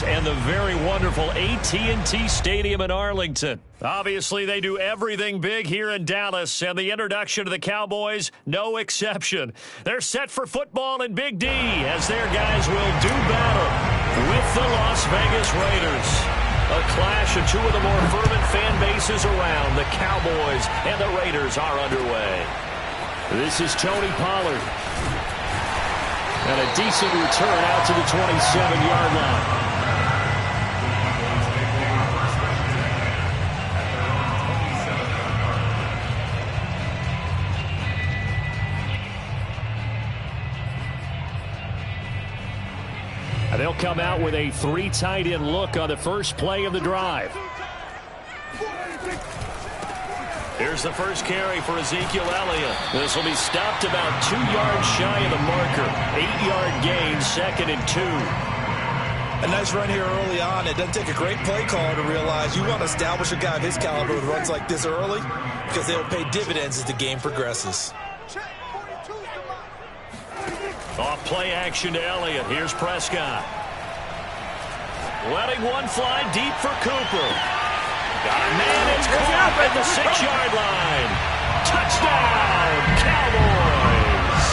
and the very wonderful AT&T Stadium in Arlington. Obviously, they do everything big here in Dallas, and the introduction of the Cowboys, no exception. They're set for football in Big D as their guys will do battle with the Las Vegas Raiders. A clash of two of the more fervent fan bases around. The Cowboys and the Raiders are underway. This is Tony Pollard. And a decent return out to the 27-yard line. And they'll come out with a three tight end look on the first play of the drive. Here's the first carry for Ezekiel Elliott. This will be stopped about 2 yards shy of the marker. 8-yard gain, 2nd and 2. A nice run here early on. It doesn't take a great play caller to realize you want to establish a guy of his caliber who runs like this early because they'll pay dividends as the game progresses. Off play action to Elliott. Here's Prescott. Letting one fly deep for Cooper. Got a man. It's caught at the 6-yard line. Touchdown, Cowboys.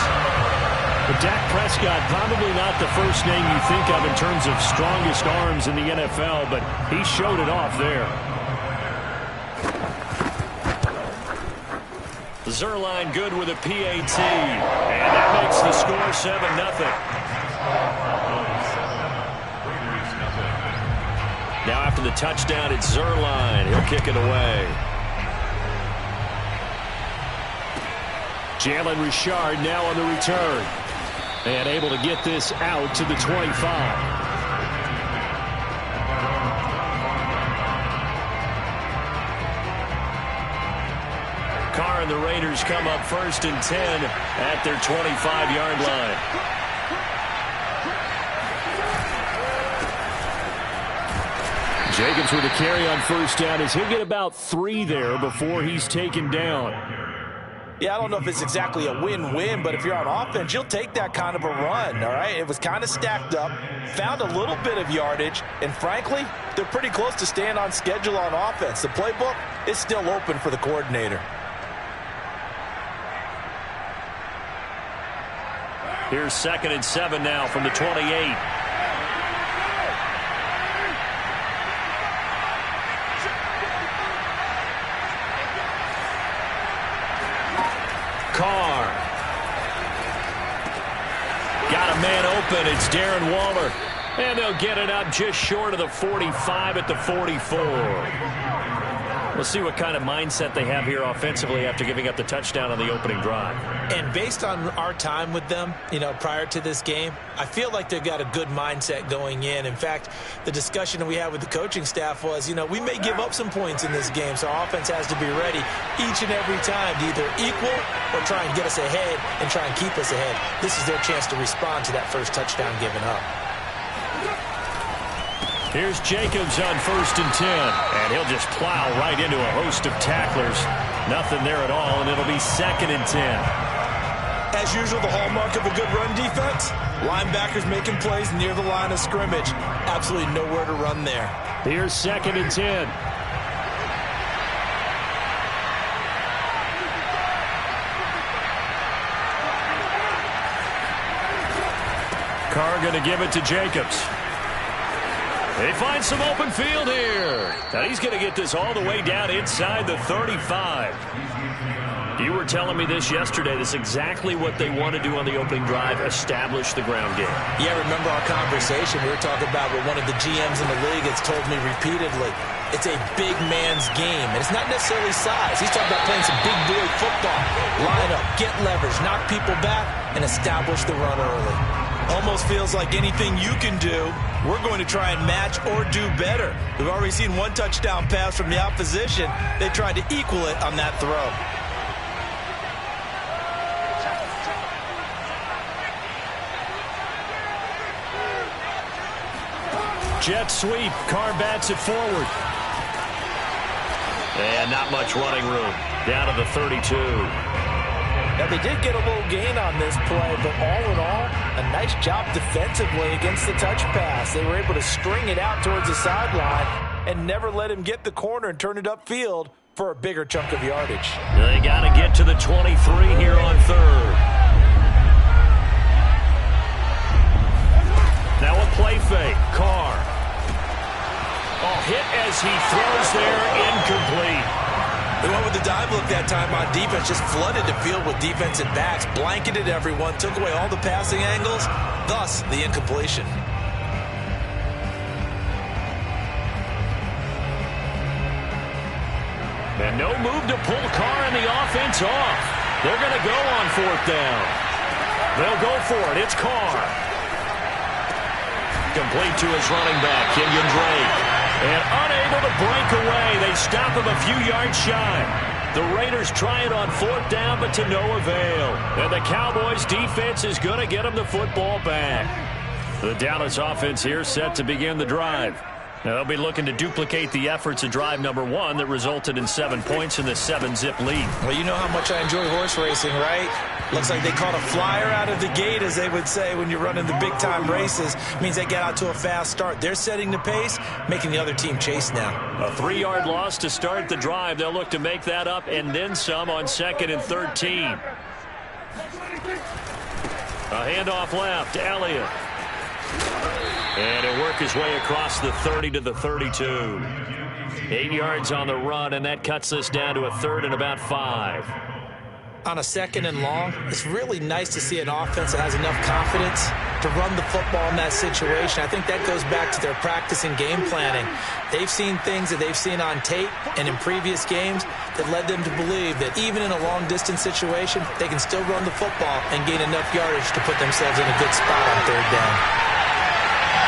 But Dak Prescott, probably not the first name you think of in terms of strongest arms in the NFL, but he showed it off there. Zerline good with a PAT, and that makes the score 7-0. Now after the touchdown, it's Zerline. He'll kick it away. Jalen Richard now on the return, and able to get this out to the 25. Carr and the Raiders come up 1st and 10 at their 25-yard line. Jacobs with a carry on first down as he'll get about 3 there before he's taken down. Yeah, I don't know if it's exactly a win-win, but if you're on offense, you'll take that kind of a run, all right? It was kind of stacked up, found a little bit of yardage, and frankly, they're pretty close to staying on schedule on offense. The playbook is still open for the coordinator. Here's 2nd and 7 now from the 28. Carr. Got a man open. It's Darren Waller. And they'll get it up just short of the 45 at the 44. We'll see what kind of mindset they have here offensively after giving up the touchdown on the opening drive. And based on our time with them, prior to this game, I feel like they've got a good mindset going in. In fact, the discussion that we had with the coaching staff was, we may give up some points in this game, so our offense has to be ready each and every time to either equal or try and get us ahead and try and keep us ahead. This is their chance to respond to that first touchdown given up. Here's Jacobs on 1st and 10, and he'll just plow right into a host of tacklers. Nothing there at all, and it'll be 2nd and 10. As usual, the hallmark of a good run defense, linebackers making plays near the line of scrimmage. Absolutely nowhere to run there. Here's 2nd and 10. Carr going to give it to Jacobs. They find some open field here. And he's going to get this all the way down inside the 35. You were telling me this yesterday. This is exactly what they want to do on the opening drive, establish the ground game. Yeah, remember our conversation we were talking about with one of the GMs in the league that's told me repeatedly, it's a big man's game. And it's not necessarily size. He's talking about playing some big boy football. Line up, get leverage, knock people back, and establish the run early. Almost feels like anything you can do, we're going to try and match or do better. We've already seen one touchdown pass from the opposition. They tried to equal it on that throw. Jet sweep. Carr bats it forward. And not much running room. Down to the 32. Now, they did get a little gain on this play, but all in all, a nice job defensively against the touch pass. They were able to string it out towards the sideline and never let him get the corner and turn it upfield for a bigger chunk of yardage. They got to get to the 23 here on third. Now a play fake. Carr. Oh, hit as he throws there, incomplete. They went with the dive look that time on defense, just flooded the field with defensive backs, blanketed everyone, took away all the passing angles, thus the incompletion. And no move to pull Carr and the offense off. They're going to go on fourth down. They'll go for it. It's Carr. Complete to his running back, Kenyon Drake. And unable to break away. They stop him a few yards shy. The Raiders try it on fourth down, but to no avail. And the Cowboys defense is going to get them the football back. The Dallas offense here set to begin the drive. Now they'll be looking to duplicate the efforts of drive number 1 that resulted in 7 points in the 7-zip lead. Well, you know how much I enjoy horse racing, right? Looks like they caught a flyer out of the gate, as they would say when you're running the big-time races. Means they get out to a fast start. They're setting the pace, making the other team chase now. A 3-yard loss to start the drive. They'll look to make that up and then some on 2nd and 13. A handoff left, Elliott. And he'll work his way across the 30 to the 32. 8 yards on the run, and that cuts this down to a 3rd and about 5. On a 2nd and long, it's really nice to see an offense that has enough confidence to run the football in that situation. I think that goes back to their practice and game planning. They've seen things that they've seen on tape and in previous games that led them to believe that even in a long-distance situation, they can still run the football and gain enough yardage to put themselves in a good spot on 3rd down.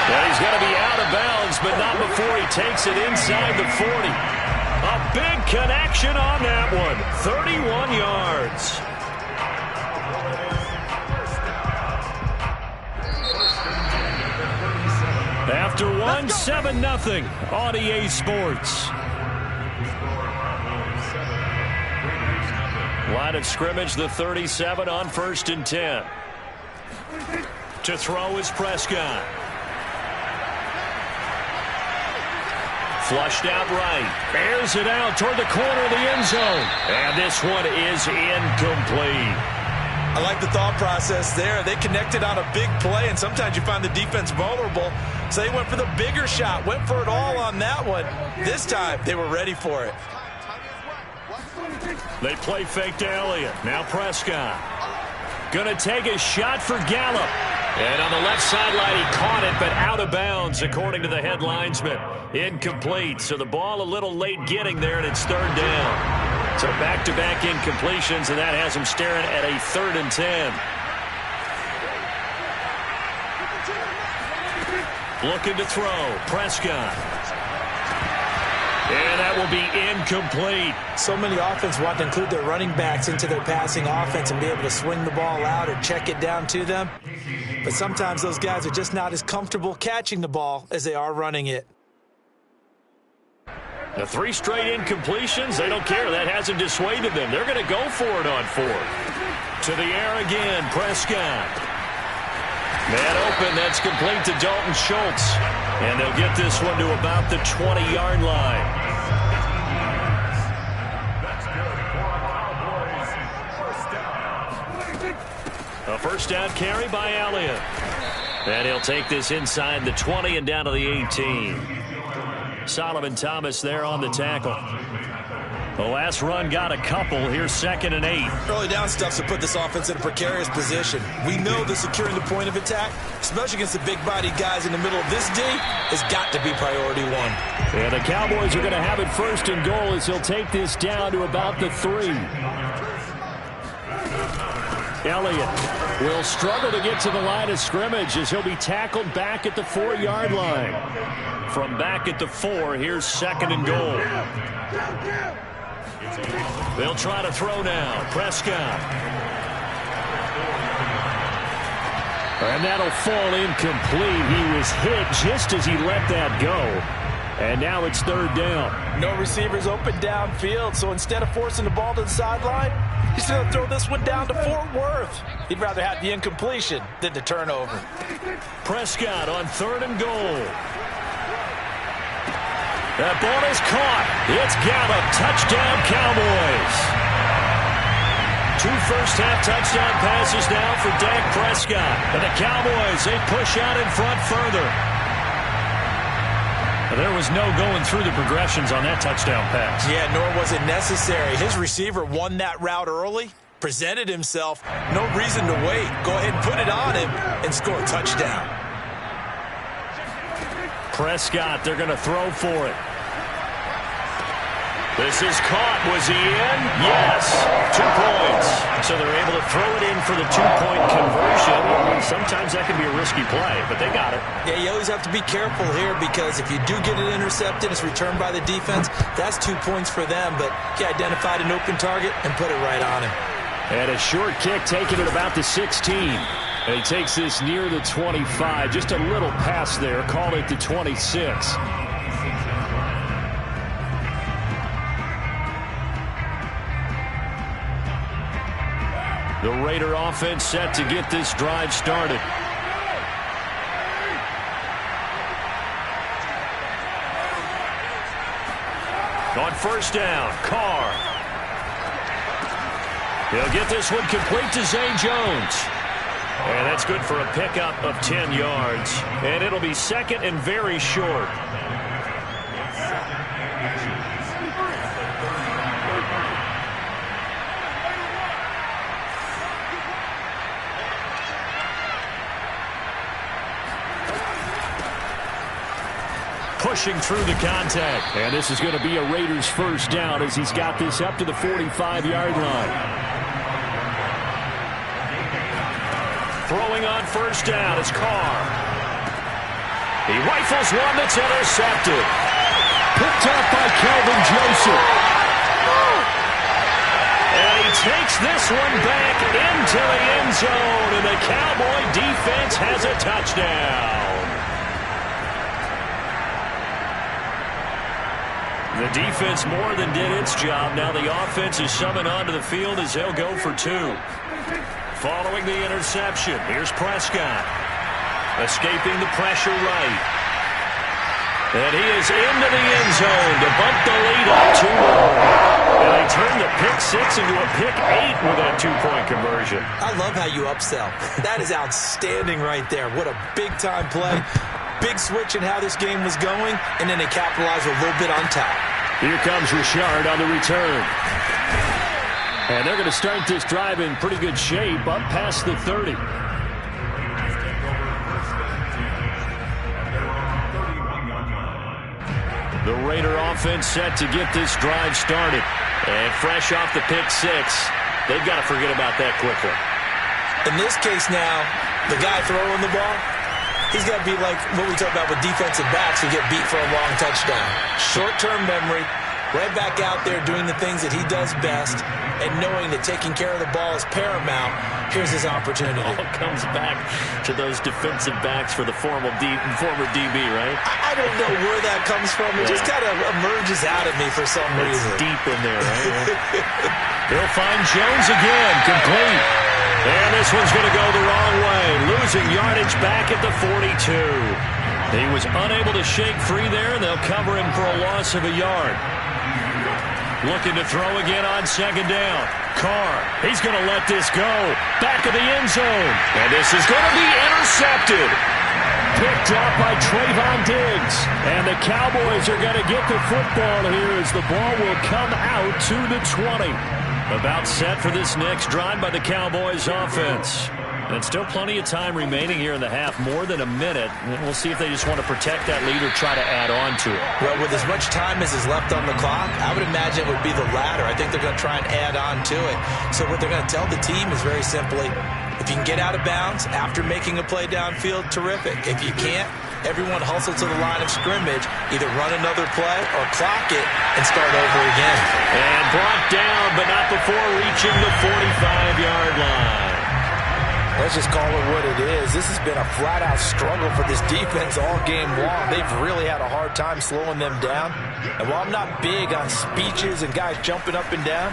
Well, he's going to be out of bounds, but not before he takes it inside the 40. A big connection on that one. 31 yards. After 1, 7-0 on EA Sports. Line of scrimmage, the 37 on 1st and 10. To throw is Prescott. Flushed out right. Airs it out toward the corner of the end zone. And this one is incomplete. I like the thought process there. They connected on a big play, and sometimes you find the defense vulnerable. So they went for the bigger shot, went for it all on that one. This time, they were ready for it. They play fake to Elliott. Now Prescott. Going to take a shot for Gallup. And on the left sideline, he caught it, but out of bounds, according to the head linesman. Incomplete. So the ball a little late getting there, and it's 3rd down. So back-to-back incompletions, and that has him staring at a 3rd and 10. Looking to throw. Prescott. And that will be incomplete. So many offenses want to include their running backs into their passing offense and be able to swing the ball out or check it down to them. But sometimes those guys are just not as comfortable catching the ball as they are running it. The 3 straight incompletions, they don't care. That hasn't dissuaded them. They're going to go for it on 4th. To the air again, Prescott. Man open, that's complete to Dalton Schultz. And they'll get this one to about the 20-yard line. A first down carry by Elliott. And he'll take this inside the 20 and down to the 18. Solomon Thomas there on the tackle. The last run got a couple. Here's 2nd and 8. Early down stuff to put this offense in a precarious position. We know that securing the point of attack, especially against the big-bodied guys in the middle of this D, has got to be priority 1. And the Cowboys are going to have it 1st and goal as he'll take this down to about the 3. Elliott will struggle to get to the line of scrimmage as he'll be tackled back at the 4-yard line. From back at the 4, here's 2nd and goal. They'll try to throw now. Prescott. And that'll fall incomplete. He was hit just as he let that go. And now it's third down. No receivers open downfield, so instead of forcing the ball to the sideline, he's going to throw this one down to Fort Worth. He'd rather have the incompletion than the turnover. Prescott on third and goal. That ball is caught. It's Gallup. Touchdown, Cowboys. 2 first-half touchdown passes now for Dak Prescott. And the Cowboys, they push out in front further. There was no going through the progressions on that touchdown pass. Yeah, nor was it necessary. His receiver won that route early, presented himself. No reason to wait. Go ahead and put it on him and score a touchdown. Prescott, they're going to throw for it. This is caught. Was he in? Yes. 2 points. So they're able to throw it in for the 2-point conversion. Sometimes that can be a risky play, but they got it. Yeah, you always have to be careful here because if you do get it intercepted, it's returned by the defense. That's 2 points for them, but he identified an open target and put it right on him. And a short kick taken at about the 16. And he takes this near the 25. Just a little pass there. Call it the 26. The Raider offense set to get this drive started. On first down, Carr. He'll get this one complete to Zay Jones. And that's good for a pickup of 10 yards. And it'll be second and very short. Pushing through the contact. And this is going to be a Raiders first down as he's got this up to the 45-yard line. Throwing on first down is Carr. He rifles one that's intercepted. Picked up by Kelvin Joseph. And he takes this one back into the end zone. And the Cowboy defense has a touchdown. The defense more than did its job. Now the offense is summoned onto the field as they'll go for 2. Following the interception, here's Prescott. Escaping the pressure right. And he is into the end zone to bump the lead up 2 more. And they turn the pick 6 into a pick 8 with that 2-point conversion. I love how you upsell. That is outstanding right there. What a big-time play. Big switch in how this game was going, and then they capitalized a little bit on top. Here comes Richard on the return. And they're going to start this drive in pretty good shape, up past the 30. The Raider offense set to get this drive started. And fresh off the pick 6, they've got to forget about that quickly. In this case now, the guy throwing the ball, he's got to be like what we talk about with defensive backs who get beat for a long touchdown. Short-term memory, right back out there doing the things that he does best, and knowing that taking care of the ball is paramount. Here's his opportunity. All comes back to those defensive backs for the former DB, right? I don't know where that comes from. It just kind of emerges out of me for some reason. It's deep in there, right? He'll find Jones again, complete. And this one's going to go the wrong way. Losing yardage back at the 42. He was unable to shake free there, and they'll cover him for a loss of a yard. Looking to throw again on second down. Carr, he's going to let this go. Back of the end zone. And this is going to be intercepted. Picked up by Trayvon Diggs. And the Cowboys are going to get the football here as the ball will come out to the 20. About set for this next drive by the Cowboys offense. And still plenty of time remaining here in the half, more than a minute. And we'll see if they just want to protect that lead or try to add on to it. Well, with as much time as is left on the clock, I would imagine it would be the latter. I think they're going to try and add on to it. So what they're going to tell the team is very simply, if you can get out of bounds after making a play downfield, terrific. If you can't, everyone hustle to the line of scrimmage, either run another play or clock it and start over again. And brought down, but not before reaching the 45-yard line. Let's just call it what it is. This has been a flat-out struggle for this defense all game long. They've really had a hard time slowing them down. And while I'm not big on speeches and guys jumping up and down,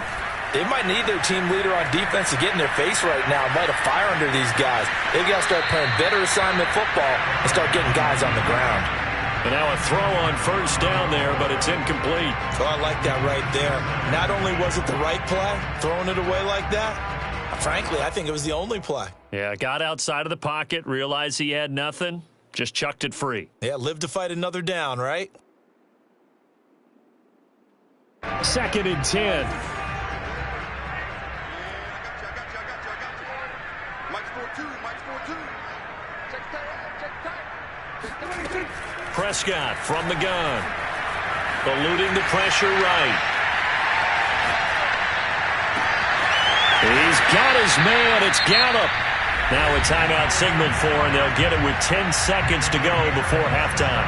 they might need their team leader on defense to get in their face right now, light a fire under these guys. They've got to start playing better assignment football and start getting guys on the ground. And now a throw on first down there, but it's incomplete. So I like that right there. Not only was it the right play, throwing it away like that, frankly, I think it was the only play. Yeah, got outside of the pocket, realized he had nothing, just chucked it free. Yeah, live to fight another down, right? 2nd and 10. Prescott from the gun. Eluding the pressure right. He's got his man. It's Gallup. Now a timeout signal for, and they'll get it with 10 seconds to go before halftime.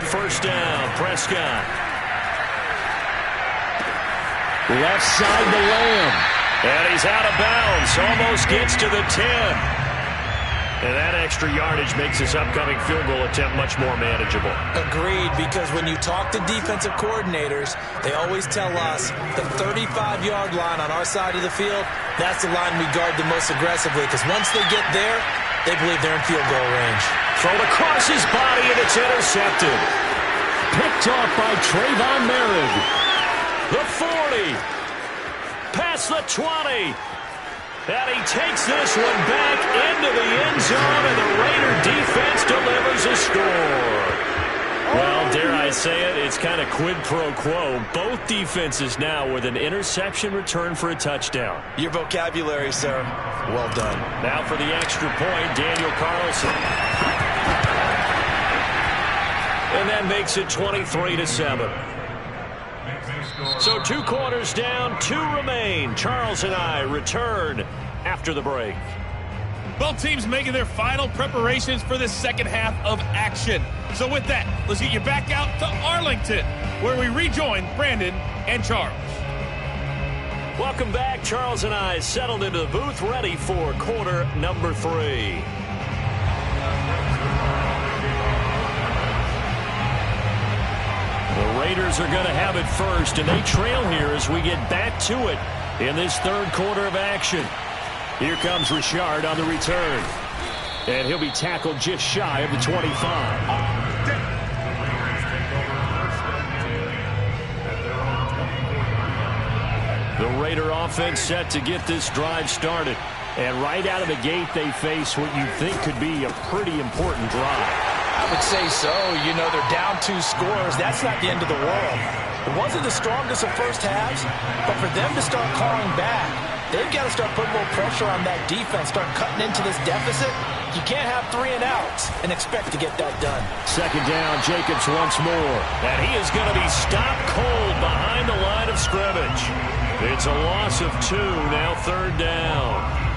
First down, Prescott. Left side to Lamb. And he's out of bounds. Almost gets to the 10. And that extra yardage makes this upcoming field goal attempt much more manageable. Agreed, because when you talk to defensive coordinators, they always tell us the 35-yard line on our side of the field, that's the line we guard the most aggressively, because once they get there, they believe they're in field goal range. Thrown across his body, and it's intercepted. Picked off by Trayvon Merritt. The 40. Past the 20. And he takes this one back into the end zone, and the Raider defense delivers a score. Well, dare I say it, it's kind of quid pro quo. Both defenses now with an interception return for a touchdown. Your vocabulary, sir. Well done. Now for the extra point, Daniel Carlson. And that makes it 23-7. So 2 quarters down, 2 remain. Charles and I return after the break. Both teams making their final preparations for the second half of action. So with that, let's get you back out to Arlington, where we rejoin Brandon and Charles. Welcome back. Charles and I settled into the booth, ready for quarter number 3. The Raiders are going to have it first, and they trail here as we get back to it in this 3rd quarter of action. Here comes Richard on the return, and he'll be tackled just shy of the 25. The Raider offense set to get this drive started, and right out of the gate they face what you think could be a pretty important drive. I would say so. You know, they're down 2 scores. That's not the end of the world. It wasn't the strongest of first halves, but for them to start clawing back, they've got to start putting a little pressure on that defense, start cutting into this deficit. You can't have 3 and outs and expect to get that done. 2nd down, Jacobs once more. And he is going to be stopped cold behind the line of scrimmage. It's a loss of 2, now 3rd down.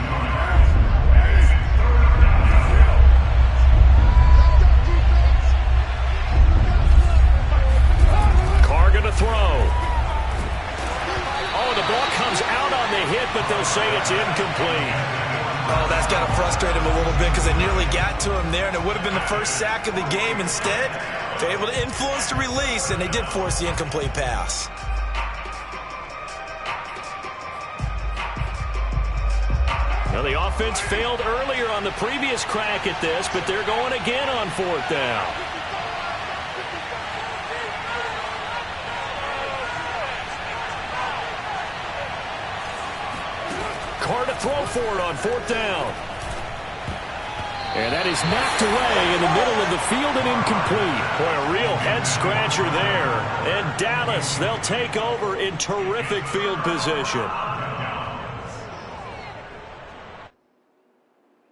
To throw. Oh, the ball comes out on the hit, but they'll say it's incomplete. Oh, that's got to frustrate him a little bit because they nearly got to him there, and it would have been the first sack of the game. Instead, they're able to influence the release, and they did force the incomplete pass. Now, the offense failed earlier on the previous crack at this, but they're going again on 4th down. Carr to throw for it on 4th down. And that is knocked away in the middle of the field and incomplete. Boy, a real head-scratcher there. And Dallas, they'll take over in terrific field position.